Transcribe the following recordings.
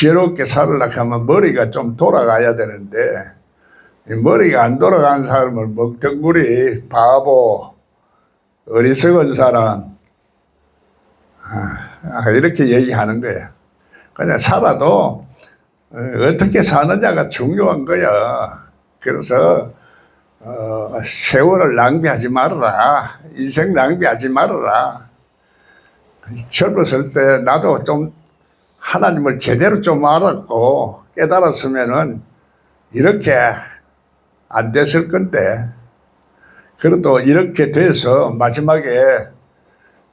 지혜롭게 살으려고 하면 머리가 좀 돌아가야 되는데, 머리가 안 돌아가는 사람을 먹덩구리, 바보, 어리석은 사람, 이렇게 얘기하는 거야. 그냥 살아도 어떻게 사느냐가 중요한 거야. 그래서 세월을 낭비하지 말아라. 인생 낭비하지 말아라. 젊었을 때 나도 좀 하나님을 제대로 좀 알았고 깨달았으면은 이렇게 안 됐을 건데, 그래도 이렇게 돼서 마지막에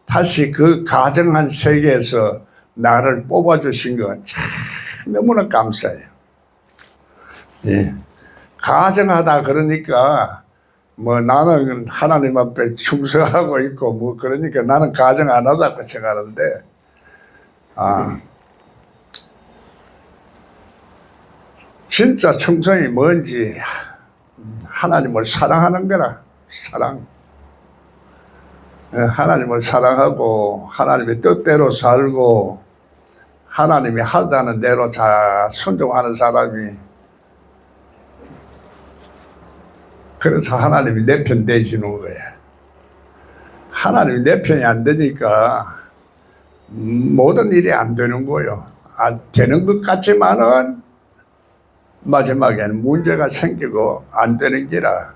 다시 그 가정한 세계에서 나를 뽑아주신 거 참 너무나 감사해요. 예. 가정하다 그러니까 뭐 나는 하나님 앞에 충성하고 있고 뭐 그러니까 나는 가정 안 하다고 생각하는데, 진짜 충성이 뭔지 하나님을 사랑하는 거라. 사랑. 하나님을 사랑하고 하나님의 뜻대로 살고 하나님이 하자는 대로 잘 순종하는 사람이, 그래서 하나님이 내 편 되시는 거야. 하나님이 내 편이 안 되니까 모든 일이 안 되는 거요. 안 되는 것 같지만은 마지막에는 문제가 생기고 안 되는 기라.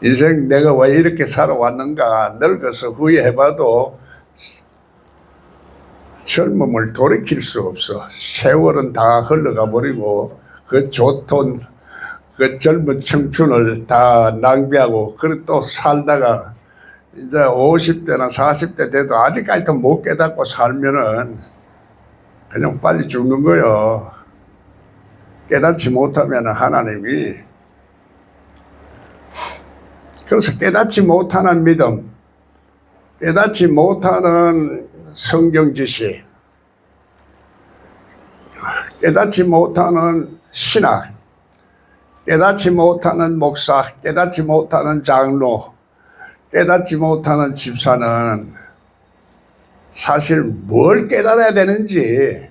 인생 내가 왜 이렇게 살아왔는가 늙어서 후회해봐도 젊음을 돌이킬 수 없어. 세월은 다 흘러가 버리고 그 좋던 그 젊은 청춘을 다 낭비하고, 그리고 또 살다가 이제 50대나 40대 돼도 아직까지도 못 깨닫고 살면은 그냥 빨리 죽는 거요. 깨닫지 못하면 하나님이, 그래서 깨닫지 못하는 믿음, 깨닫지 못하는 성경 지식, 깨닫지 못하는 신학, 깨닫지 못하는 목사, 깨닫지 못하는 장로, 깨닫지 못하는 집사는 사실 뭘 깨달아야 되는지,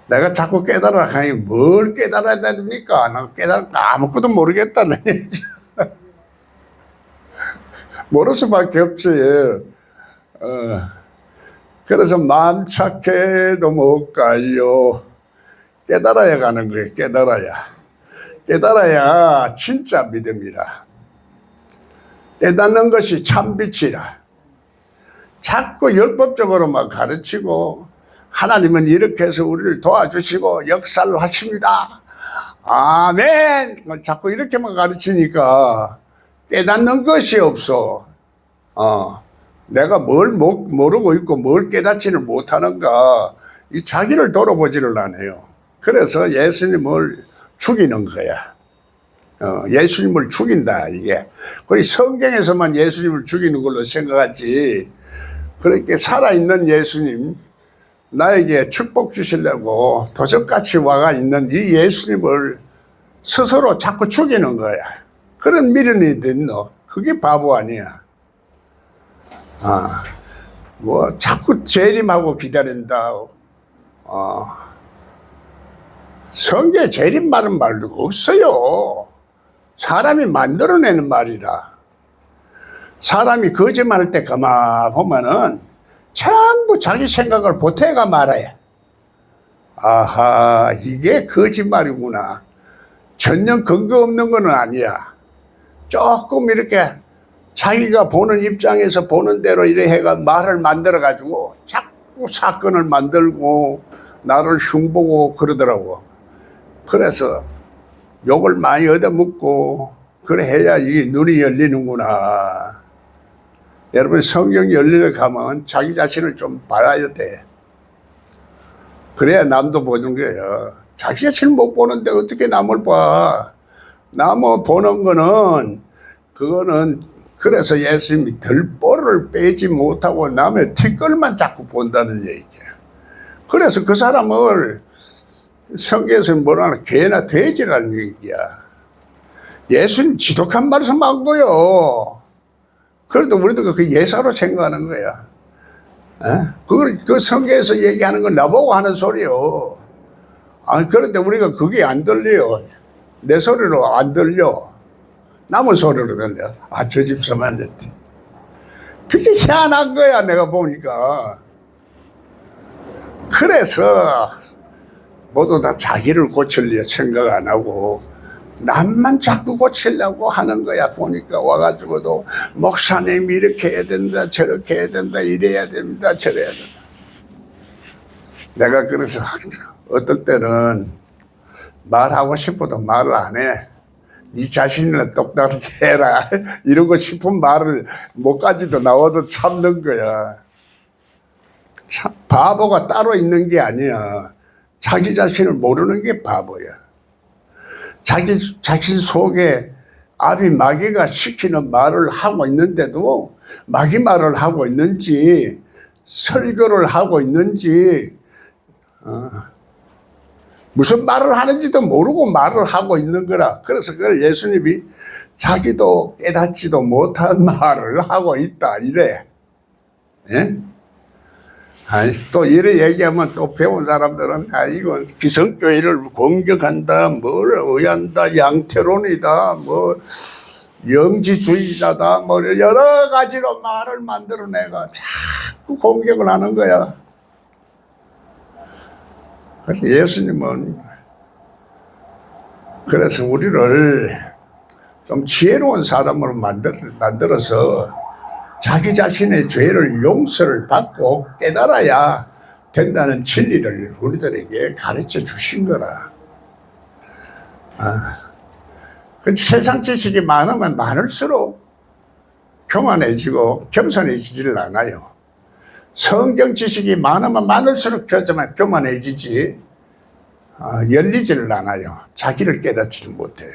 내가 자꾸 깨달으라 하니 뭘 깨달아야 됩니까? 나 아무것도 모르겠다는 얘기. 모를 수밖에 없지. 그래서 마음 착해도 못 가요. 깨달아야 가는 거예요. 깨달아야 진짜 믿음이라. 깨닫는 것이 참 빛이라. 자꾸 율법적으로만 가르치고 하나님은 이렇게 해서 우리를 도와주시고 역사를 하십니다. 아멘. 자꾸 이렇게만 가르치니까 깨닫는 것이 없어. 내가 뭘 모르고 있고 뭘 깨닫지를 못하는가. 이 자기를 돌아보지를 않아요. 그래서 예수님을 죽이는 거야. 예수님을 죽인다, 이게. 그리고 성경에서만 예수님을 죽이는 걸로 생각하지. 그렇게 살아있는 예수님, 나에게 축복 주시려고 도적같이 와가 있는 이 예수님을 스스로 자꾸 죽이는 거야. 그런 미련이 있노? 그게 바보 아니야. 뭐 자꾸 재림하고 기다린다. 성경에 재림 말은 말도 없어요. 사람이 만들어내는 말이라. 사람이 거짓말할 때 가만 보면은 전부 자기 생각을 보태가 말아요. 아하, 이게 거짓말이구나. 전혀 근거 없는 건 아니야. 조금 이렇게 자기가 보는 입장에서 보는 대로 이래 해가 말을 만들어 가지고 자꾸 사건을 만들고 나를 흉보고 그러더라고. 그래서 욕을 많이 얻어먹고 그래 해야 이게 눈이 열리는구나. 여러분, 성경 열리러 가면 자기 자신을 좀 봐야 돼. 그래야 남도 보는 거예요. 자기 자신을 못 보는데 어떻게 남을 봐. 남을 보는 거는, 그거는, 그래서 예수님이 들보를 빼지 못하고 남의 티끌만 자꾸 본다는 얘기야. 그래서 그 사람을 성경에서 뭐라 개나 돼지라는 얘기야. 예수님 지독한 말씀 한 거요. 그래도 우리도 그 예사로 생각하는 거야. 그 성경에서 얘기하는 건 나보고 하는 소리요. 그런데 우리가 그게 안 들려요. 내 소리로 안 들려. 남의 소리로 들려. 저 집사만 됐지. 그게 희한한 거야, 내가 보니까. 그래서 모두 다 자기를 고치려 생각 안 하고 남만 자꾸 고치려고 하는 거야. 보니까 와가지고도 목사님 이렇게 해야 된다, 저렇게 해야 된다, 이래야 됩니다, 저래야 된다. 내가 그래서 어떨 때는 말하고 싶어도 말을 안 해. 네 자신이나 똑똑하게 해라. 이러고 싶은 말을 목까지도 나와도 참는 거야. 참 바보가 따로 있는 게 아니야. 자기 자신을 모르는 게 바보야. 자기 자신 속에 아비 마귀가 시키는 말을 하고 있는데도 마귀 말을 하고 있는지 설교를 하고 있는지 무슨 말을 하는지도 모르고 말을 하고 있는 거라. 그래서 그걸 예수님이 자기도 깨닫지도 못한 말을 하고 있다 이래. 예? 또 이래 얘기하면 또 배운 사람들은 이건 기성교회를 공격한다, 뭘 의한다, 양태론이다, 뭐 영지주의자다, 뭐 여러 가지로 말을 만들어내가 자꾸 공격을 하는 거야. 그래서 예수님은 그래서 우리를 좀 지혜로운 사람으로 만들어서 자기 자신의 죄를 용서를 받고 깨달아야 된다는 진리를 우리들에게 가르쳐 주신 거라. 그 세상 지식이 많으면 많을수록 교만해지고 겸손해지질 않아요. 성경 지식이 많으면 많을수록 교만해지지 열리지를 않아요. 자기를 깨닫지를 못해요.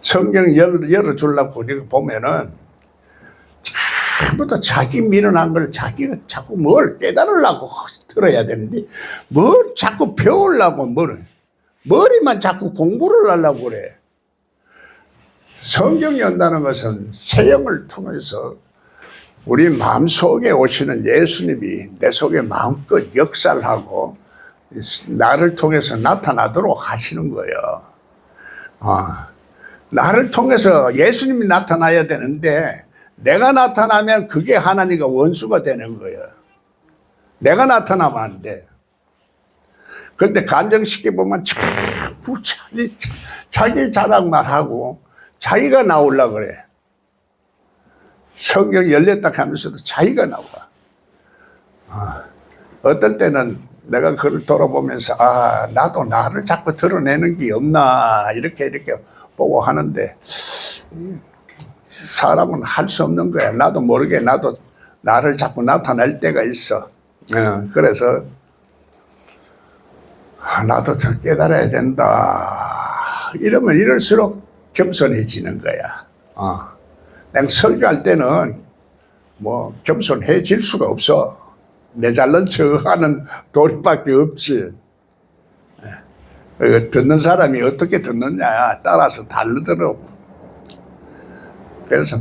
성경 열어주려고 우리가 보면은 전부 다 자기 미련한 걸 자기가 자꾸 뭘 깨달으려고 들어야 되는데 뭘 자꾸 배우려고 머리만 자꾸 공부를 하려고 그래. 성경이 온다는 것은 세형을 통해서 우리 마음속에 오시는 예수님이 내 속에 마음껏 역사를 하고 나를 통해서 나타나도록 하시는 거예요. 나를 통해서 예수님이 나타나야 되는데 내가 나타나면 그게 하나님과 원수가 되는 거예요. 내가 나타나면 안 돼. 그런데 간증시켜 보면 자꾸 자기 자랑만 하고 자기가 나오려고 그래. 성경 열렸다 하면서도 자기가 나와. 어떨 때는 내가 그걸 돌아보면서 나도 나를 자꾸 드러내는 게 없나 이렇게 보고 하는데 사람은 할 수 없는 거야. 나도 모르게 나도 나를 자꾸 나타낼 때가 있어. 그래서 나도 저 깨달아야 된다. 이러면 이럴수록 겸손해지는 거야. 내가 설교할 때는 뭐 겸손해질 수가 없어. 내 잘난 척하는 도리밖에 없지. 듣는 사람이 어떻게 듣느냐 따라서 다르더라고. 그래서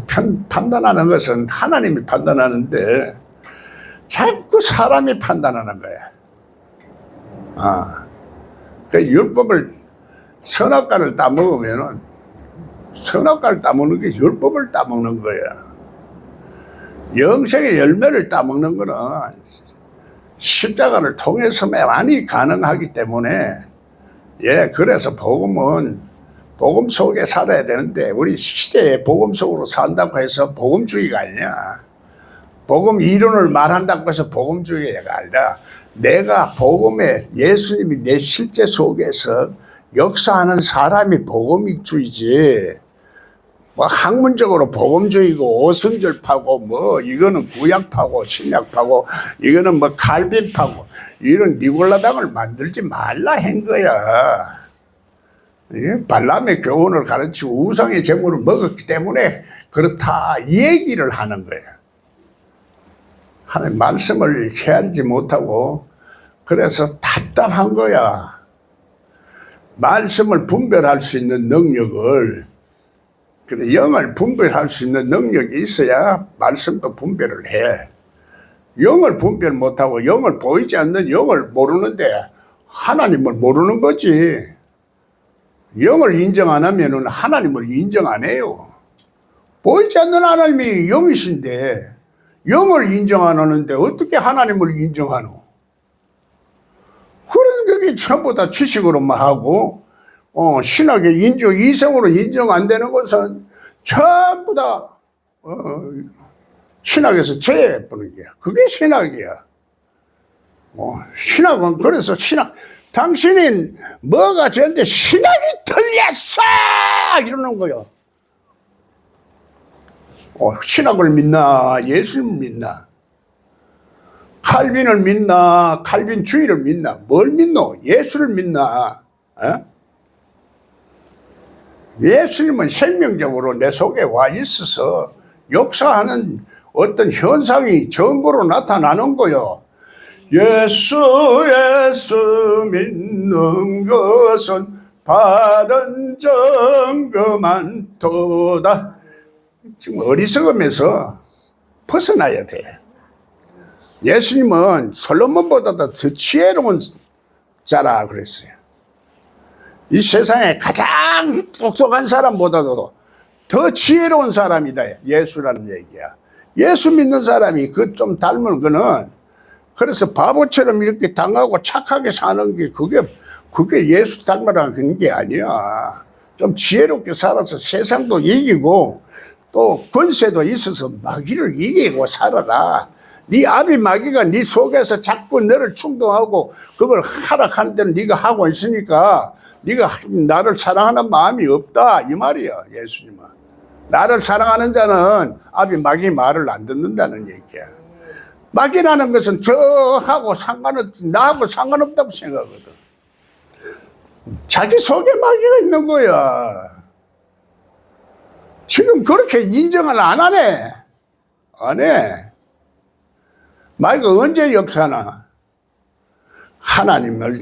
판단하는 것은 하나님이 판단하는데 자꾸 사람이 판단하는 거야. 그 율법을 선악과를 따먹으면은 선악과를 따먹는 게 율법을 따먹는 거야. 영생의 열매를 따먹는 거는 십자가를 통해서만이 가능하기 때문에 그래서 복음은 복음 속에 살아야 되는데 우리 시대에 복음 속으로 산다고 해서 복음주의가 아니야. 복음 이론을 말한다고 해서 복음주의가 아니라 내가 복음에 예수님이 내 실제 속에서 역사하는 사람이 복음주의지. 뭐 학문적으로 복음주의고 오순절파고 뭐 이거는 구약파고 신약파고 이거는 뭐 칼빈파고 이런 니골라당을 만들지 말라 한 거야. 발람의 교훈을 가르치고 우상의 제물을 먹었기 때문에 그렇다 이 얘기를 하는 거야. 하나님 말씀을 헤아리지 못하고 그래서 답답한 거야. 말씀을 분별할 수 있는 능력을 영을 분별할 수 있는 능력이 있어야 말씀도 분별을 해. 영을 분별 못하고 영을 보이지 않는 영을 모르는데 하나님을 모르는 거지. 영을 인정 안 하면은 하나님을 인정 안 해요. 보이지 않는 하나님이 영이신데 영을 인정 안 하는데 어떻게 하나님을 인정하노? 그런 그게 전부 다 지식으로만 하고 신학의 인정, 이성으로 인정 안 되는 것은 전부 다 신학에서 제외해보는 게야. 그게 신학이야. 신학은 그래서 당신은 뭐가 되는데 신학이 틀렸어! 이러는 거야. 신학을 믿나? 예수를 믿나? 칼빈을 믿나? 칼빈주의를 믿나? 뭘 믿노? 예수를 믿나? 예수님은 생명적으로 내 속에 와 있어서 역사하는 어떤 현상이 증거로 나타나는 거요. 예수 믿는 것은 받은 증거만 도다. 지금 어리석으면서 벗어나야 돼. 예수님은 솔로몬보다도 더 지혜로운 자라 그랬어요. 이 세상에 가장 똑똑한 사람보다도 더 지혜로운 사람이다. 예수라는 얘기야. 예수 믿는 사람이 그 좀 닮은 거는 그래서 바보처럼 이렇게 당하고 착하게 사는 게 그게 예수 닮아라는 게 아니야. 좀 지혜롭게 살아서 세상도 이기고 또 권세도 있어서 마귀를 이기고 살아라. 네 아비 마귀가 네 속에서 자꾸 너를 충동하고 그걸 하락하는 데는 네가 하고 있으니까 네가 나를 사랑하는 마음이 없다 이 말이야. 예수님은 나를 사랑하는 자는 아비 마귀 말을 안 듣는다는 얘기야. 마귀라는 것은 저하고 나하고 상관없다고 생각하거든. 자기 속에 마귀가 있는 거야. 지금 그렇게 인정을 안 하네. 안 해. 마귀가 언제 역사나? 하나님을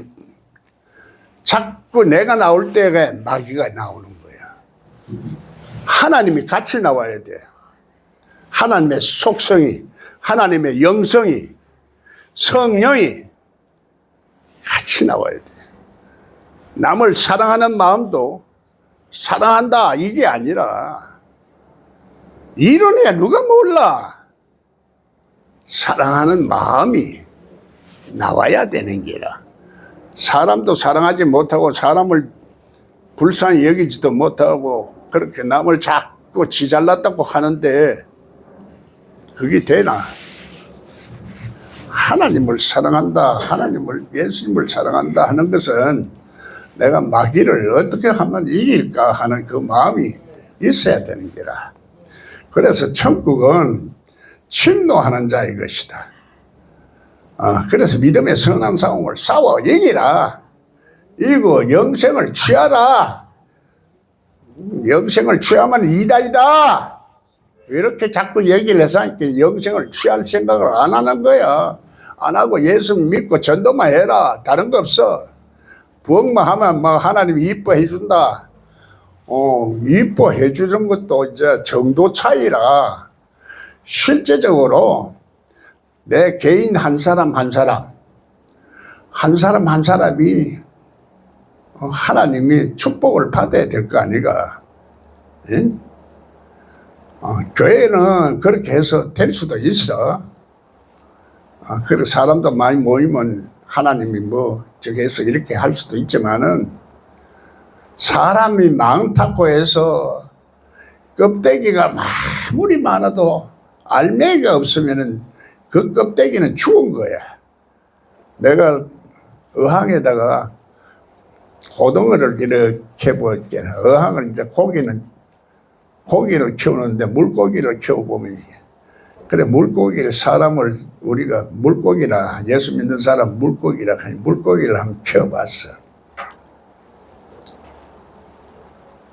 자꾸 내가 나올 때에 마귀가 나오는 거야. 하나님이 같이 나와야 돼. 하나님의 속성이, 하나님의 영성이, 성령이 같이 나와야 돼. 남을 사랑하는 마음도 사랑한다 이게 아니라 이론이야. 누가 몰라. 사랑하는 마음이 나와야 되는 게라. 사람도 사랑하지 못하고 사람을 불쌍히 여기지도 못하고 그렇게 남을 자꾸 지 잘났다고 하는데 그게 되나? 하나님을 사랑한다, 예수님을 사랑한다 하는 것은 내가 마귀를 어떻게 하면 이길까 하는 그 마음이 있어야 되는 게라. 그래서 천국은 침노하는 자의 것이다. 그래서 믿음의 선한 싸움을 싸워 이기라. 이거 영생을 취하라. 영생을 취하면 이다이다. 이렇게 자꾸 얘기를 해서 영생을 취할 생각을 안 하는 거야. 안 하고 예수 믿고 전도만 해라. 다른 거 없어. 부엌만 하면 막 하나님이 이뻐해 준다. 이뻐해 주는 것도 이제 정도 차이라. 실제적으로 내 개인 한 사람 한 사람이 하나님이 축복을 받아야 될 거 아니가. 예? 교회는 그렇게 해서 될 수도 있어. 그래서 사람도 많이 모이면 하나님이 저기 해서 이렇게 할 수도 있지만은 사람이 많다고 해서 껍데기가 아무리 많아도 알맹이가 없으면은 그 껍데기는 죽은 거야. 내가 어항에다가 고등어를 이렇게 볼게. 어항을 이제 고기를 키우는데 물고기를 키워보면 그래 물고기를 사람을 우리가 물고기라 예수 믿는 사람 물고기라 하니 물고기를 한번 키워봤어.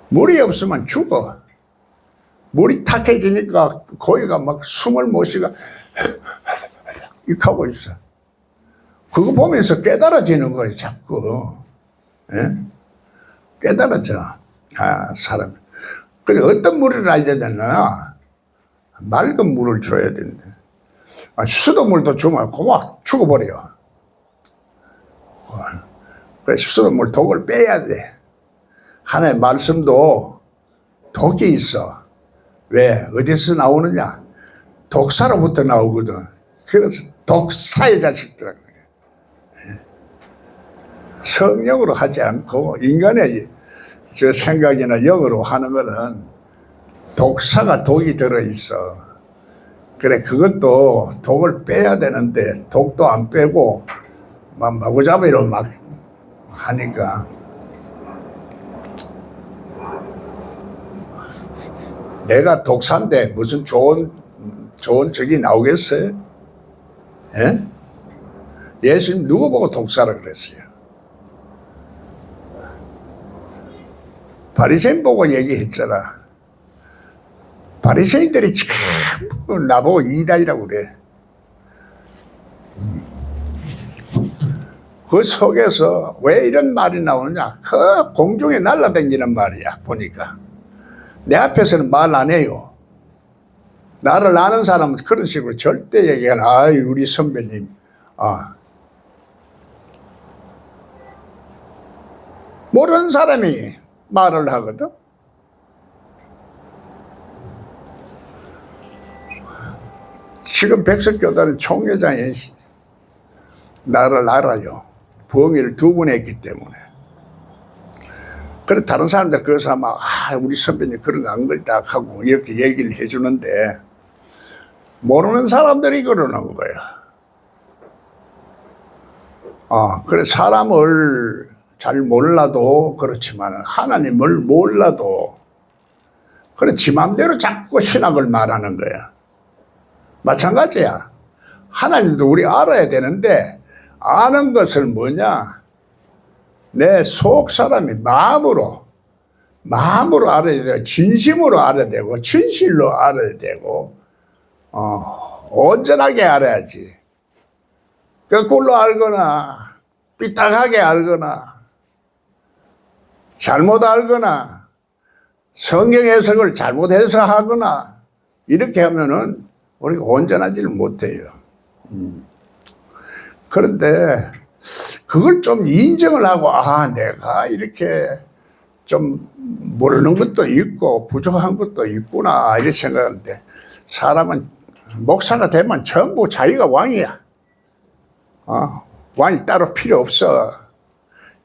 물이 없으면 죽어. 물이 탁해지니까 고기가 막 숨을 못 쉬고 이렇게 하고 있어. 그거 보면서 깨달아지는 거예요, 자꾸. 예? 깨달아져. 사람. 그래, 어떤 물을 줘야 되나? 맑은 물을 줘야 된다. 수돗물도 주면 고막 죽어버려. 그래서 수돗물 독을 빼야 돼. 하나님의 말씀도 독이 있어. 왜? 어디서 나오느냐? 독사로부터 나오거든. 그래서 독사의 자식들은 성령으로 하지 않고 인간의 저 생각이나 영으로 하는 거는 독사가 독이 들어있어. 그래, 그것도 독을 빼야 되는데 독도 안 빼고 막 마구잡이로 막 하니까 내가 독사인데 무슨 좋은 적이 나오겠어요? 예? 예수님 누구 보고 독사라 그랬어요? 바리새인 보고 얘기했잖아. 바리새인들이 전부 나보고 이단이라고 그래. 그 속에서 왜 이런 말이 나오느냐? 그 공중에 날아다니는 말이야. 보니까 내 앞에서는 말 안 해요. 나를 아는 사람은 그런 식으로 절대 얘기 안 해. 아이, 우리 선배님. 모르는 사람이 말을 하거든. 지금 백석교단의 총회장이 나를 알아요. 부흥회를 2번 했기 때문에. 그래, 다른 사람들 그래서 막, 우리 선배님 그런 거 안 걸다 하고 이렇게 얘기를 해주는데, 모르는 사람들이 그러는 거야. 그래, 사람을 잘 몰라도 그렇지만, 하나님을 몰라도, 그래, 지 맘대로 자꾸 신학을 말하는 거야. 마찬가지야. 하나님도 우리 알아야 되는데, 아는 것을 뭐냐? 내 속 사람이 마음으로 알아야 되고, 진심으로 알아야 되고, 진실로 알아야 되고, 온전하게 알아야지. 거꾸로 알거나, 삐딱하게 알거나, 잘못 알거나, 성경 해석을 잘못해서 하거나, 이렇게 하면은 우리가 온전하지를 못해요. 그런데 그걸 좀 인정을 하고, 내가 이렇게 좀 모르는 것도 있고 부족한 것도 있구나 이렇게 생각하는데, 사람은 목사가 되면 전부 자기가 왕이야. 왕이 따로 필요 없어.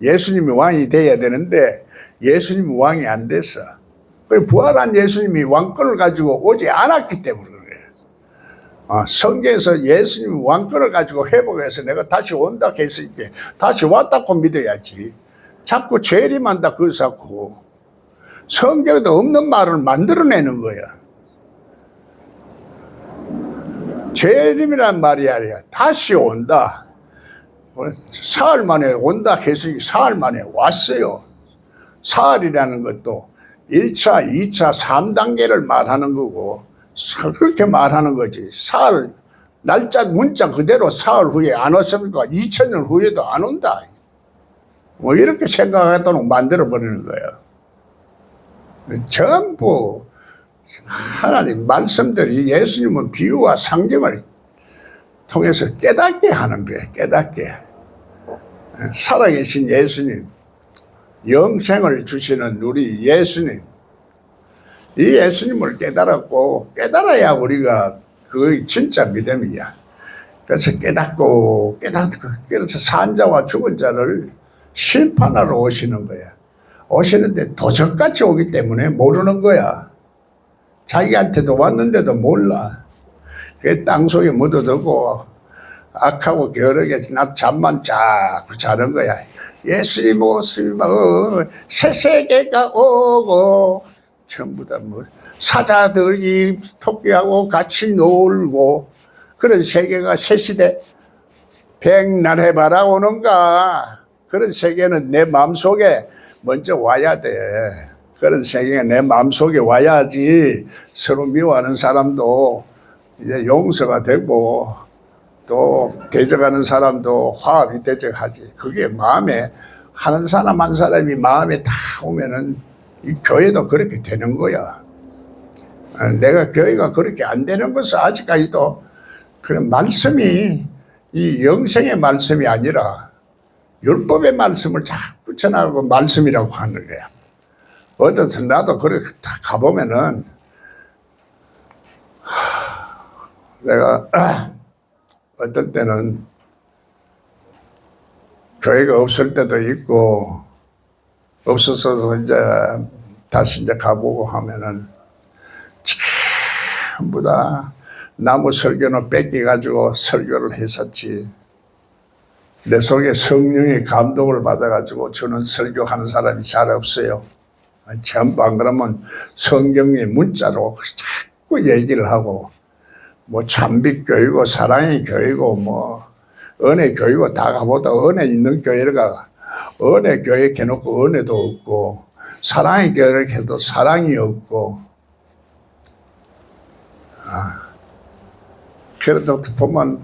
예수님이 왕이 돼야 되는데 예수님이 왕이 안 됐어. 부활한 예수님이 왕권을 가지고 오지 않았기 때문에 그래. 성경에서 예수님이 왕권을 가지고 회복해서 내가 다시 온다 했으니까 다시 왔다고 믿어야지. 자꾸 재림한다 그래서 자꾸 성경에도 없는 말을 만들어내는 거야. 재림이란 말이 아니라 다시 온다. 사흘 만에 온다 했으니 사흘 만에 왔어요. 사흘이라는 것도 1차, 2차, 3단계를 말하는 거고, 그렇게 말하는 거지. 사흘, 날짜, 문자 그대로 사흘 후에 안 왔으니까 2000년 후에도 안 온다. 뭐 이렇게 생각하도록 만들어버리는 거예요. 전부 하나님 말씀들이 예수님은 비유와 상징을 통해서 깨닫게 하는 거예요. 깨닫게. 살아계신 예수님, 영생을 주시는 우리 예수님, 이 예수님을 깨달았고, 깨달아야 우리가 그게 진짜 믿음이야. 그래서 깨닫고 그래서 산 자와 죽은 자를 심판하러 오시는 거야. 오시는데 도적같이 오기 때문에 모르는 거야. 자기한테도 왔는데도 몰라. 그게 땅속에 묻어두고 악하고 게으르게 잠만 자꾸 자는 거야. 예수님 오시면 새 세계가 오고, 전부 다 뭐 사자들이 토끼하고 같이 놀고, 그런 세계가 새 시대 백날 해봐라 오는가. 그런 세계는 내 마음속에 먼저 와야 돼. 그런 세계가 내 마음속에 와야지 서로 미워하는 사람도 이제 용서가 되고, 또 대적하는 사람도 화합이 대적하지. 그게 마음에 하는 사람 한 사람이 마음에 다 오면은 이 교회도 그렇게 되는 거야. 내가 교회가 그렇게 안 되는 것은 아직까지도 그런 말씀이 이 영생의 말씀이 아니라 율법의 말씀을 자꾸 전하고 말씀이라고 하는 거야. 어디서 나도 그렇게 다 가보면은 내가 어떤 때는 교회가 없을 때도 있고 없어서 이제 다시 이제 가보고 하면은 전부 다 나무 설교는 뺏겨가지고 설교를 했었지. 내 속에 성령의 감동을 받아가지고 저는 설교하는 사람이 잘 없어요. 전부 안 그러면 성경의 문자로 자꾸 얘기를 하고 뭐 참빛교회고 사랑의 교회고 뭐 은혜 교회고 다 가보다 은혜 있는 교회를 가 은혜 교회 해놓고 은혜도 없고 사랑의 교회를 해도 사랑이 없고 그래도 보면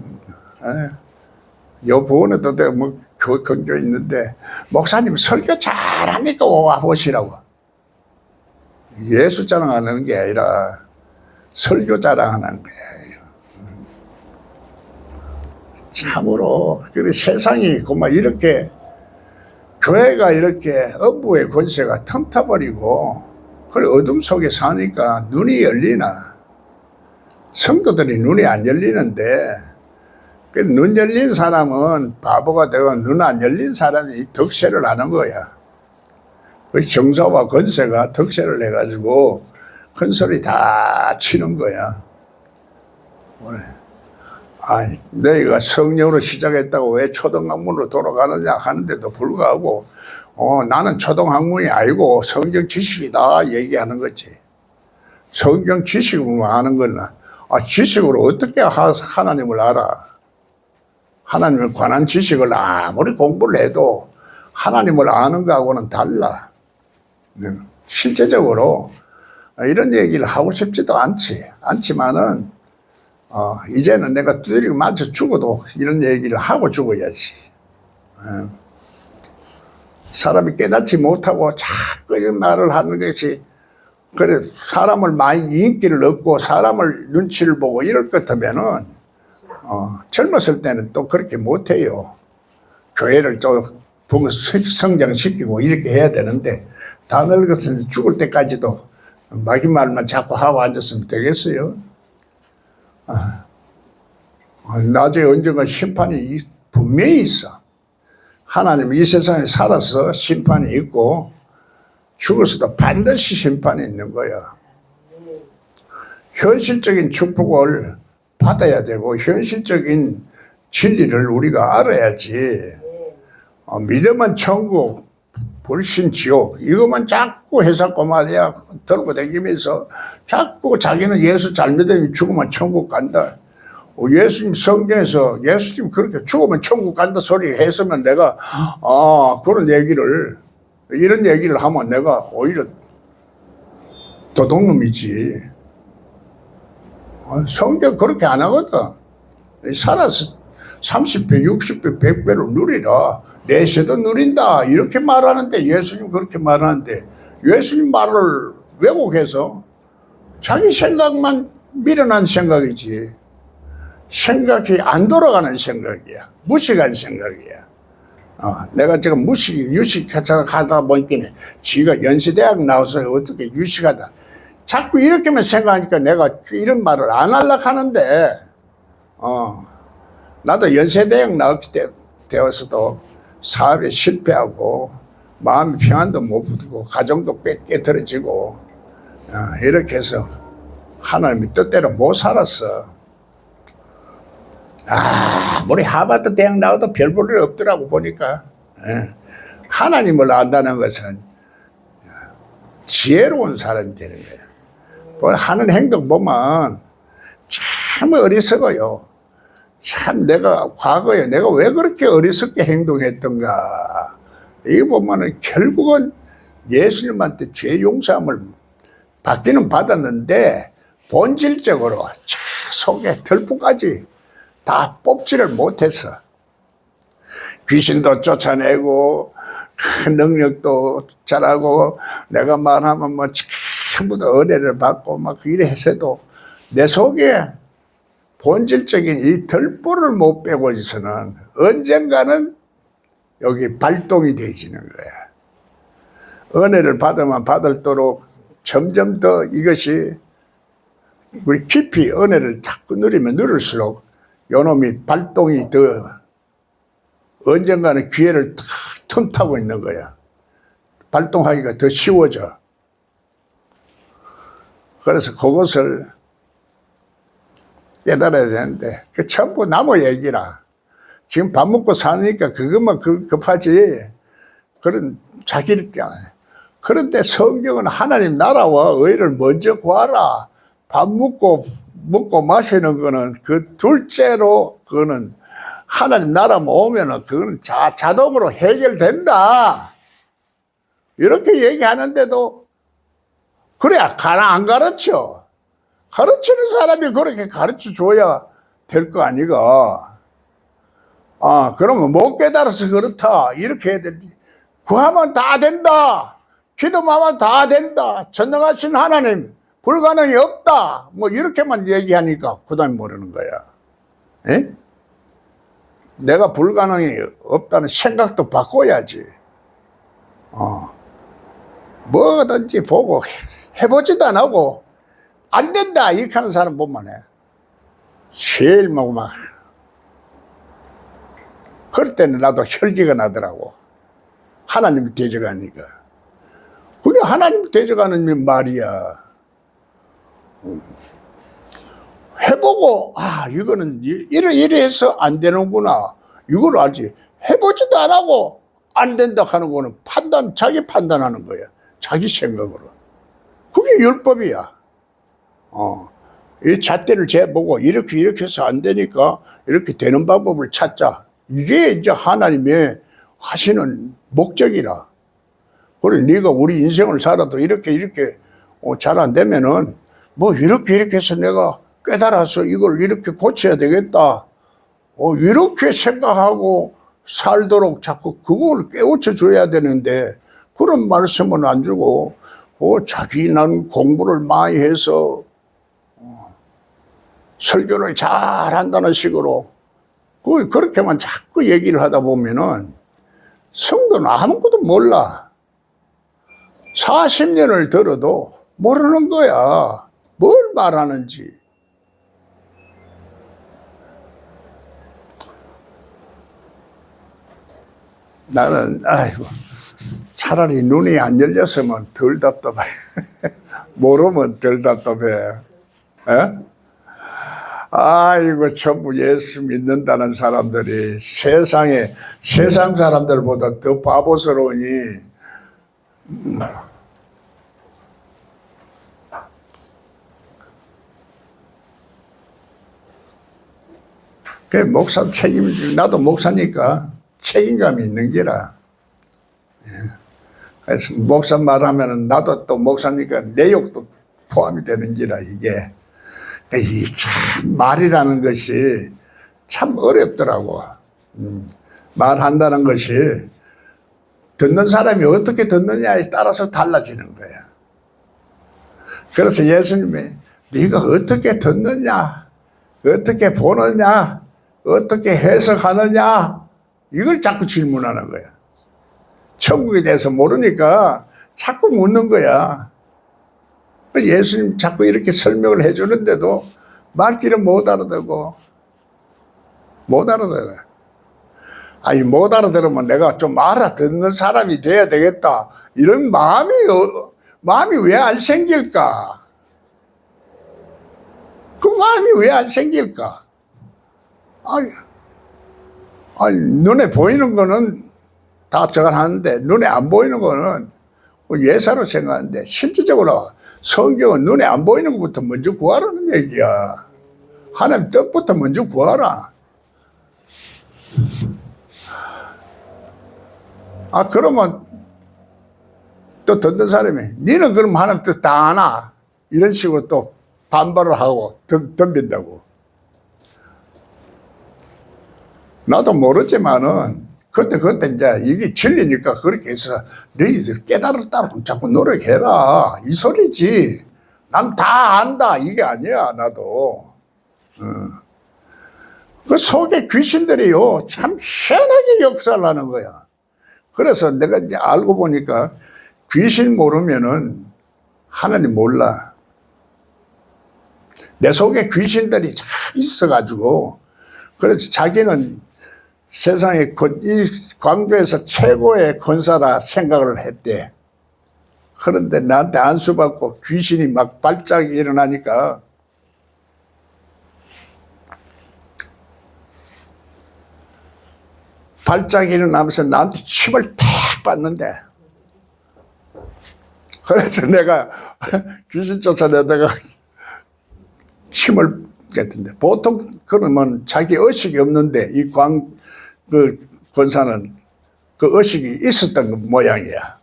요 부분에도 내가 뭐 근거 있는데 목사님 설교 잘하니까 와보시라고. 예수 자랑하는 게 아니라 설교 자랑하는 거예요. 참으로 그래 세상이 그만 이렇게 교회가 이렇게 엄부의 권세가 틈타버리고 그래 어둠 속에 사니까 눈이 열리나 성도들이 눈이 안 열리는데 눈 열린 사람은 바보가 되고 눈 안 열린 사람이 덕세를 하는 거야. 그 정사와 권세가 덕세를 해가지고 큰 소리 다 치는 거야. 너희가 성령으로 시작했다고 왜 초등학문으로 돌아가느냐 하는데도 불구하고 나는 초등학문이 아니고 성경 지식이다 얘기하는 거지. 성경 지식으로 아는 거나 지식으로 어떻게 하나님을 알아? 하나님에 관한 지식을 아무리 공부를 해도 하나님을 아는 거하고는 달라. 실제적으로 이런 얘기를 하고 싶지도 않지만은 이제는 내가 두드리고 맞아 죽어도 이런 얘기를 하고 죽어야지. 사람이 깨닫지 못하고 자꾸 이런 말을 하는 것이 그래 사람을 많이 인기를 얻고 사람을 눈치를 보고 이럴 것 같으면은 젊었을 때는 또 그렇게 못해요. 교회를 좀 성장시키고 이렇게 해야 되는데 다 늙었으니 죽을 때까지도 마귀 말만 자꾸 하고 앉았으면 되겠어요? 나중에 언젠가 심판이 분명히 있어. 하나님 이 세상에 살아서 심판이 있고 죽어서도 반드시 심판이 있는 거야. 현실적인 축복을 받아야 되고 현실적인 진리를 우리가 알아야지. 믿음은 천국, 불신 지옥 이것만 자꾸 해석고 말이야 들고 다니면서 자꾸 자기는 예수 잘 믿으면 죽으면 천국 간다. 예수님 성경에서 예수님 그렇게 죽으면 천국 간다 소리 했으면 내가 그런 얘기를 이런 얘기를 하면 내가 오히려 도둑놈이지. 성경 그렇게 안 하거든. 살아서 30배, 60배, 100배로 누리라. 내세도 누린다. 이렇게 말하는데 예수님 그렇게 말하는데 예수님 말을 왜곡해서 자기 생각만 미련한 생각이지. 생각이 안 돌아가는 생각이야. 무식한 생각이야. 내가 지금 유식하다 보니까 지가 연세대학 나와서 어떻게 유식하다. 자꾸 이렇게만 생각하니까 내가 이런 말을 안 하려고 하는데, 나도 연세대학 나왔기 때 되어서도 사업에 실패하고, 마음의 평안도 못 부르고, 가정도 깨트려지고, 이렇게 해서 하나님의 뜻대로 못 살았어. 우리 하버드 대학 나와도 별 볼 일 없더라고 보니까. 하나님을 안다는 것은 지혜로운 사람이 되는 거야. 하는 행동 보면 참 어리석어요. 참 내가 과거에 내가 왜 그렇게 어리석게 행동했던가. 이거 보면은 결국은 예수님한테 죄 용서함을 받기는 받았는데 본질적으로 속에 덜프까지 다 뽑지를 못했어. 귀신도 쫓아내고 능력도 잘하고 내가 말하면 뭐 전부 다 은혜를 받고 막 이래 해서도 내 속에 본질적인 이 덜보를 못 빼고 있어서는 언젠가는 여기 발동이 되어지는 거야. 은혜를 받으면 받을도록 점점 더 이것이 우리 깊이 은혜를 자꾸 누리면 누릴수록 요놈이 발동이 더 언젠가는 기회를 틈타고 있는 거야. 발동하기가 더 쉬워져. 그래서 그것을 깨달아야 되는데 그 전부 나무 얘기라. 지금 밥 먹고 사니까 그것만 급하지. 그런 자기를 있잖아요. 그런데 성경은 하나님 나라와 의를 먼저 구하라. 밥 먹고 마시는 거는 그 둘째로 그거는 하나님 나라만 오면은 그거는 자동으로 해결된다. 이렇게 얘기하는데도 그래 안 가르쳐. 가르치는 사람이 그렇게 가르쳐 줘야 될 거 아니가. 아, 그러면 못 깨달아서 그렇다. 이렇게 해야 되지. 구하면 다 된다. 기도하면 다 된다. 전능하신 하나님, 불가능이 없다. 뭐, 이렇게만 얘기하니까 그 다음에 모르는 거야. 에? 내가 불가능이 없다는 생각도 바꿔야지. 뭐든지 보고 해보지도 안 하고, 안 된다. 이렇게 하는 사람 보면 해. 제일 막, 그럴 때는 나도 혈기가 나더라고. 하나님을 대적하니까. 그게 하나님을 대적하는 말이야. 해보고, 아, 이거는 이래 해서 안 되는구나. 이걸 알지. 해보지도 안 하고 안 된다 하는 거는 자기 판단하는 거야. 자기 생각으로. 그게 율법이야. 이 잣대를 재보고 이렇게 해서 안 되니까 이렇게 되는 방법을 찾자. 이게 이제 하나님의 하시는 목적이라. 그래, 네가 우리 인생을 살아도 이렇게 잘 안 되면은 뭐 이렇게 해서 내가 깨달아서 이걸 이렇게 고쳐야 되겠다. 이렇게 생각하고 살도록 자꾸 그걸 깨우쳐 줘야 되는데 그런 말씀은 안 주고 자기는 공부를 많이 해서 설교를 잘한다는 식으로 그렇게만 자꾸 얘기를 하다 보면은 성도는 아무것도 몰라. 40년을 들어도 모르는 거야. 뭘 말하는지. 나는 아이고 차라리 눈이 안 열렸으면 덜 답답해. 모르면 덜 답답해. 에? 아이고 전부 예수 믿는다는 사람들이 세상 사람들보다 더 바보스러우니 그 목사 나도 목사니까 책임감이 있는 기라. 그래서 목사 말하면 나도 또 목사니까 내 욕도 포함이 되는 기라. 이게 이 참 말이라는 것이 참 어렵더라고. 말한다는 것이 듣는 사람이 어떻게 듣느냐에 따라서 달라지는 거야. 그래서 예수님이 네가 어떻게 듣느냐, 어떻게 보느냐, 어떻게 해석하느냐 이걸 자꾸 질문하는 거야. 천국에 대해서 모르니까 자꾸 묻는 거야. 예수님 자꾸 이렇게 설명을 해주는데도 말귀를 못 알아듣고 못 알아들어. 아니 못 알아들으면 내가 좀 알아듣는 사람이 돼야 되겠다 이런 마음이 왜 안 생길까? 그 마음이 왜 안 생길까? 아니 눈에 보이는 거는 다 저걸 하는데 눈에 안 보이는 거는 예사로 생각하는데 실질적으로 성경은 눈에 안 보이는 것부터 먼저 구하라는 얘기야. 하나님 뜻부터 먼저 구하라. 그러면 또 듣는 사람이 니는 그럼 하나님 뜻 다 아나? 이런 식으로 또 반발을 하고 덤빈다고. 나도 모르지만은 그때 이제 이게 진리니까 그렇게 해서 너희들 깨달았다고 자꾸 노력해라 이 소리지. 난 다 안다 이게 아니야. 나도 그 속에 귀신들이요, 참 희한하게 역사를 하는 거야. 그래서 내가 이제 알고 보니까 귀신 모르면은 하나님 몰라. 내 속에 귀신들이 참 있어가지고, 그래서 자기는 세상에 이 광주에서 최고의 권사라 생각을 했대. 그런데 나한테 안수받고 귀신이 막 발작이 일어나니까 발작이 일어나면서 나한테 침을 탁 받는데, 그래서 내가 귀신 쫓아내다가 침을 뺐던데, 보통 그러면 자기 의식이 없는데 이 그 권사는 그 의식이 있었던 모양이야.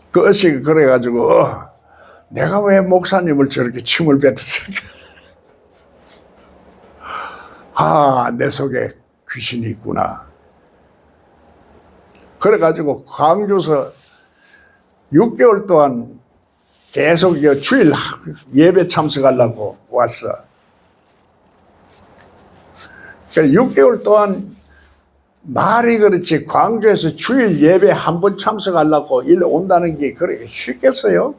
그 의식이 그래가지고 내가 왜 목사님을 저렇게 침을 뱉었을까? 아, 내 속에 귀신이 있구나. 그래가지고 광주서 6개월 동안 계속 주일 예배 참석하려고 왔어. 그래 6개월 동안 말이 그렇지 광주에서 주일 예배 한 번 참석하려고 일로 온다는 게 그렇게 쉽겠어요?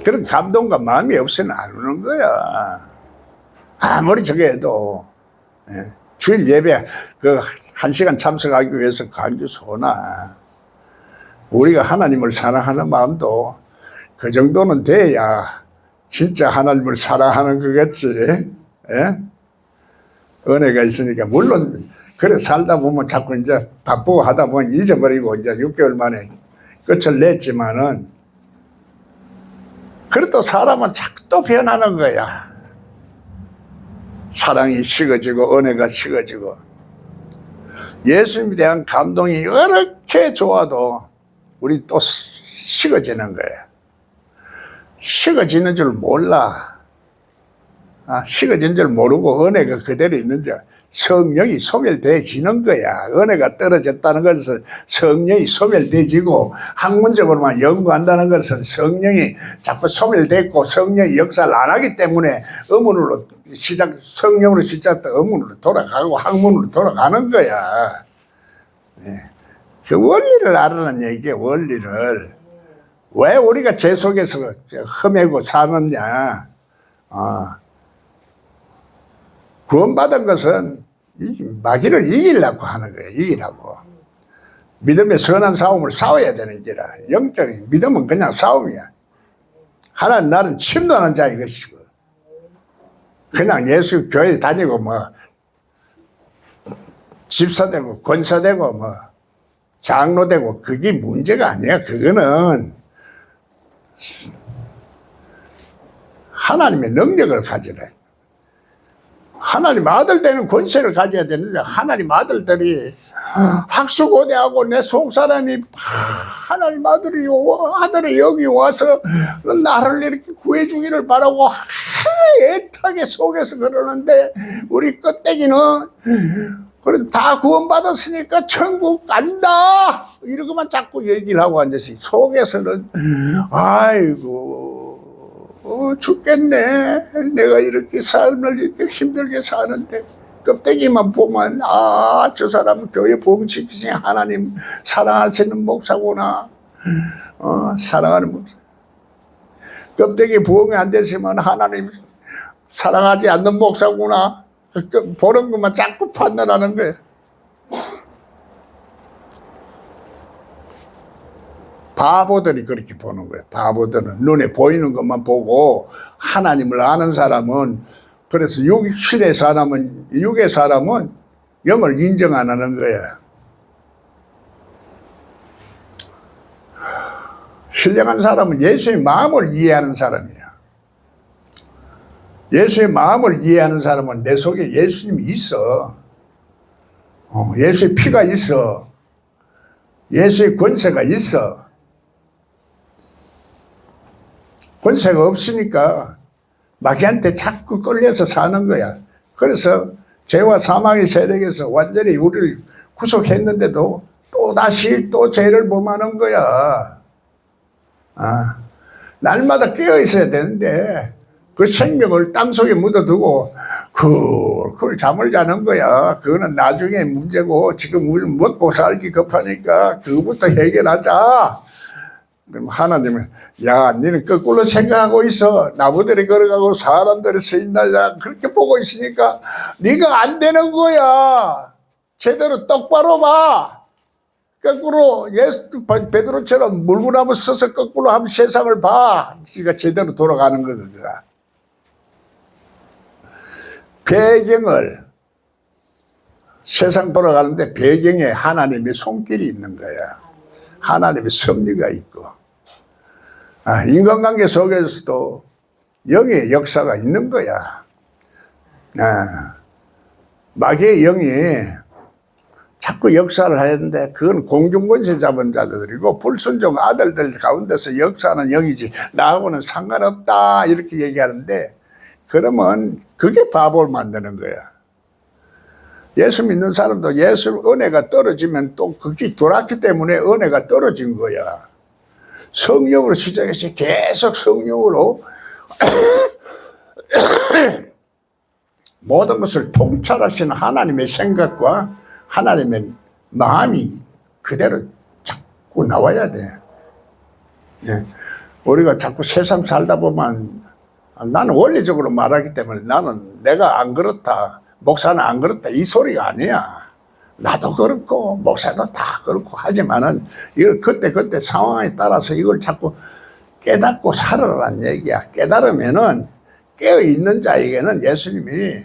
그런 감동과 마음이 없으면 안 오는 거야. 아무리 저게 해도. 주일 예배 그 1시간 참석하기 위해서 광주에서 오나. 우리가 하나님을 사랑하는 마음도 그 정도는 돼야 진짜 하나님을 사랑하는 거겠지. 예? 은혜가 있으니까. 물론 그래 살다 보면 자꾸 이제 바쁘고 하다 보면 잊어버리고 이제 6개월 만에 끝을 냈지만은, 그래도 사람은 자꾸 또 변하는 거야. 사랑이 식어지고 은혜가 식어지고. 예수님에 대한 감동이 이렇게 좋아도 우리 또 식어지는 거야. 식어지는 줄 몰라. 식어진 줄 모르고 은혜가 그대로 있는 줄, 성령이 소멸되어지는 거야. 은혜가 떨어졌다는 것은 성령이 소멸되어지고, 학문적으로만 연구한다는 것은 성령이 자꾸 소멸됐고 성령이 역사를 안 하기 때문에 성령으로 시작된 의문으로 돌아가고 학문으로 돌아가는 거야. 그 원리를 알아는 얘기야. 원리를. 왜 우리가 죄 속에서 험해고 사느냐. 구원받은 것은 마귀를 이기려고 하는 거예요. 이기려고. 믿음의 선한 싸움을 싸워야 되는 기라. 영적인 믿음은 그냥 싸움이야. 하나님 나는 침노하는 자 이것이고, 그냥 예수 교회 다니고 집사되고 권사되고 장로되고 그게 문제가 아니야. 그거는 하나님의 능력을 가지라. 하나님 아들 되는 권세를 가져야 되는데, 하나님 아들들이 학수고대하고 내 속사람이 하나님 아들이 여기 와서 나를 이렇게 구해주기를 바라고 애타게 속에서 그러는데, 우리 껍데기는 다 구원받았으니까 천국 간다 이러고만 자꾸 얘기를 하고 앉아서 속에서는 아이고 죽겠네. 내가 이렇게 삶을 이렇게 힘들게 사는데, 껍데기만 보면 저 사람은 교회 부흥시키신 하나님 사랑하시는 목사구나. 사랑하는 목사. 껍데기 부흥이 안 됐으면 하나님 사랑하지 않는 목사구나. 보는 것만 자꾸 판단하는 거예요. 바보들이 그렇게 보는 거예요. 바보들은 눈에 보이는 것만 보고, 하나님을 아는 사람은, 그래서 육의 사람은 영을 인정 안 하는 거야. 신령한 사람은 예수의 마음을 이해하는 사람이야. 예수의 마음을 이해하는 사람은 내 속에 예수님이 있어. 예수의 피가 있어. 예수의 권세가 있어. 권세가 없으니까 마귀한테 자꾸 끌려서 사는 거야. 그래서 죄와 사망의 세력에서 완전히 우리를 구속했는데도 또 다시 또 죄를 범하는 거야. 날마다 깨어 있어야 되는데 그 생명을 땅속에 묻어두고 그걸 잠을 자는 거야. 그거는 나중에 문제고 지금 우리 먹고 살기 급하니까 그거부터 해결하자. 그럼 하나님은 야 너는 거꾸로 생각하고 있어. 나무들이 걸어가고 사람들이 서 있나 그렇게 보고 있으니까 네가 안 되는 거야. 제대로 똑바로 봐. 거꾸로 예수 베드로처럼 물구나무 서서 거꾸로 한번 세상을 봐. 네가 제대로 돌아가는 거야. 그가. 배경을 세상 돌아가는데 배경에 하나님의 손길이 있는 거야. 하나님의 섭리가 있고 인간관계 속에서도 영의 역사가 있는 거야. 마귀의 영이 자꾸 역사를 하는데 그건 공중권세 잡은 자들이고 불순종 아들들 가운데서 역사하는 영이지 나하고는 상관없다 이렇게 얘기하는데 그러면 그게 바보를 만드는 거야. 예수 믿는 사람도 예수 은혜가 떨어지면 또 그게 돌았기 때문에 은혜가 떨어진 거야. 성령으로 시작해서 계속 성령으로 모든 것을 통찰하시는 하나님의 생각과 하나님의 마음이 그대로 자꾸 나와야 돼. 우리가 자꾸 세상 살다 보면 나는 원리적으로 말하기 때문에 나는 내가 안 그렇다, 목사는 안 그렇다 이 소리가 아니야. 나도 그렇고 목사도 다 그렇고 하지만은 이걸 그때 상황에 따라서 이걸 자꾸 깨닫고 살아라는 얘기야. 깨달으면은 깨어있는 자에게는 예수님이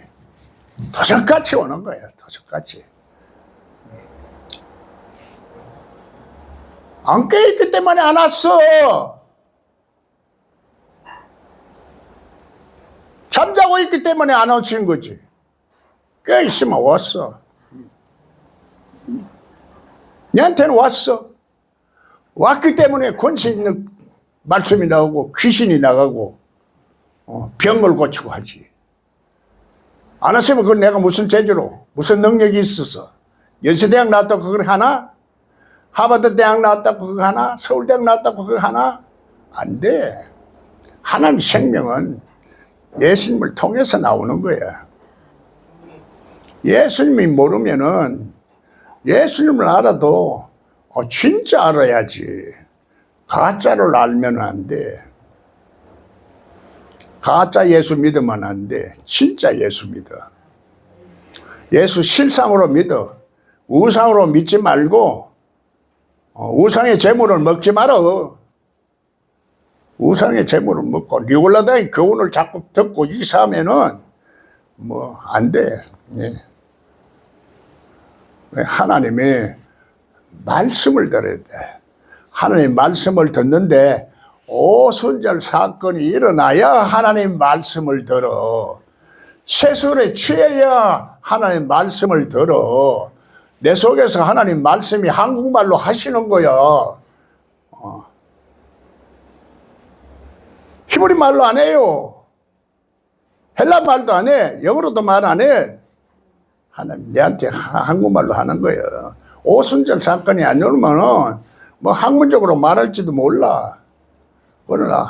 도적같이 오는 거야. 도적같이. 안 깨있기 때문에 안 왔어. 잠자고 있기 때문에 안 오신 거지. 깨있으면 왔어. 내한테는 왔어. 왔기 때문에 권세 있는 말씀이 나오고 귀신이 나가고 병을 고치고 하지. 안 왔으면 그건 내가 무슨 재주로 무슨 능력이 있어서 연세대학 나왔다고 그걸 하나? 하버드 대학 나왔다고 그거 하나? 서울대학 나왔다고 그거 하나? 안 돼. 하나님 생명은 예수님을 통해서 나오는 거야. 예수님이 모르면은 예수님을 알아도 진짜 알아야지. 가짜를 알면 안 돼. 가짜 예수 믿으면 안 돼. 진짜 예수 믿어. 예수 실상으로 믿어. 우상으로 믿지 말고 우상의 재물을 먹지 말어. 우상의 재물을 먹고 니골라다의 교훈을 자꾸 듣고 이사하면은 뭐 안 돼. 예. 하나님의 말씀을 들어야 돼. 하나님의 말씀을 듣는데 오순절 사건이 일어나야 하나님 말씀을 들어. 세술에 취해야 하나님 말씀을 들어. 내 속에서 하나님 말씀이 한국말로 하시는 거야. 히브리 말로 안 해요. 헬라 말도 안 해. 영어로도 말 안 해. 하나님 내한테 한국말로 하는 거예요. 오순절 사건이 안 오면은 뭐 학문적으로 말할지도 몰라. 그러나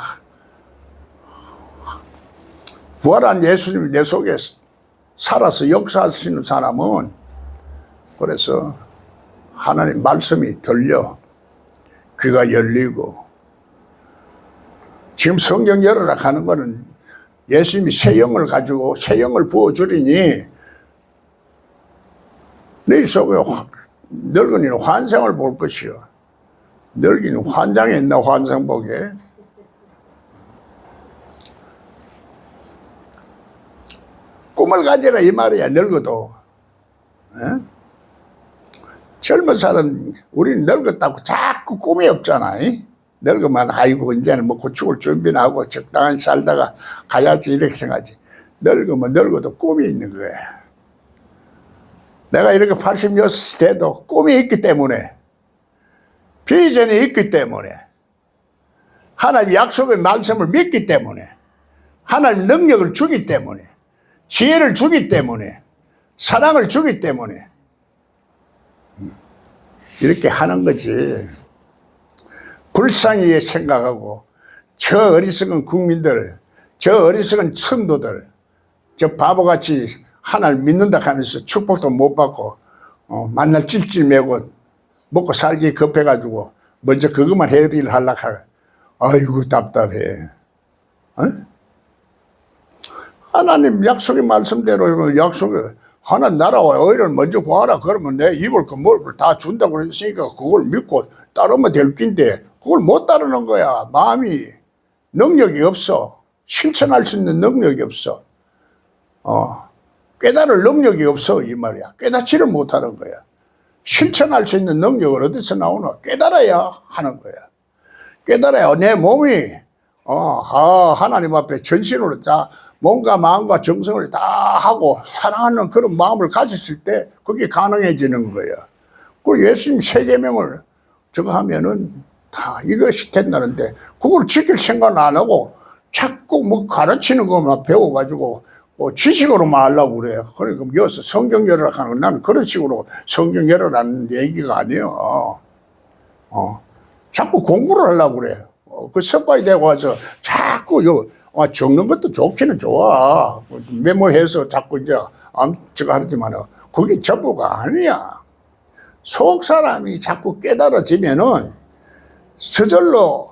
부활한 예수님이 내 속에 살아서 역사하시는 사람은 그래서 하나님 말씀이 들려 귀가 열리고 지금 성경 열어라 하는 거는 예수님이 새 영을 가지고 새 영을 부어주리니 네 속에 늙은이는 환상을 볼 것이요. 늙은이는 환장에 있나 환상 보게. 꿈을 가지라 이 말이야. 늙어도. 에? 젊은 사람 우리는 늙었다고 자꾸 꿈이 없잖아. 늙으면 아이고 이제는 뭐 죽을 준비나 하고 적당히 살다가 가야지 이렇게 생각하지. 늙으면 늙어도 꿈이 있는 거야. 내가 이렇게 86이 돼도 꿈이 있기 때문에 비전이 있기 때문에 하나님 약속의 말씀을 믿기 때문에 하나님 능력을 주기 때문에 지혜를 주기 때문에 사랑을 주기 때문에 이렇게 하는 거지. 불쌍히 생각하고 저 어리석은 국민들, 저 어리석은 성도들, 저 바보같이 하나를 믿는다 하면서 축복도 못 받고 만날 찔찔 매고 먹고 살기 급해가지고 먼저 그것만 해드리려 하려고 하고 아이고 답답해. 어? 하나님 약속의 말씀대로 약속을 하나님 나라와 의를 먼저 구하라 그러면 내 입을 그 먹을 다 준다고 그랬으니까 그걸 믿고 따르면 될 낀데 그걸 못 따르는 거야. 마음이 능력이 없어. 실천할 수 있는 능력이 없어. 깨달을 능력이 없어 이 말이야. 깨닫지를 못하는 거야. 실천할 수 있는 능력을 어디서 나오나? 깨달아야 하는 거야. 깨달아야 내 몸이 하나님 앞에 전신으로 다 몸과 마음과 정성을 다 하고 사랑하는 그런 마음을 가졌을 때 그게 가능해지는 거야. 그 예수님 세계명을 저거 하면은 다 이것이 된다는데 그걸 지킬 생각은 안 하고 자꾸 뭐 가르치는 것만 배워가지고 지식으로만 하려고 그래. 그러니까 여기서 성경 열어라 하는 건 나는 그런 식으로 성경 열어라는 얘기가 아니에요. 자꾸 공부를 하려고 그래. 그 습관이 되고 와서 자꾸 적는 것도 좋기는 좋아. 메모해서 자꾸 이제 저거 하지만 그게 전부가 아니야. 속 사람이 자꾸 깨달아지면은 저절로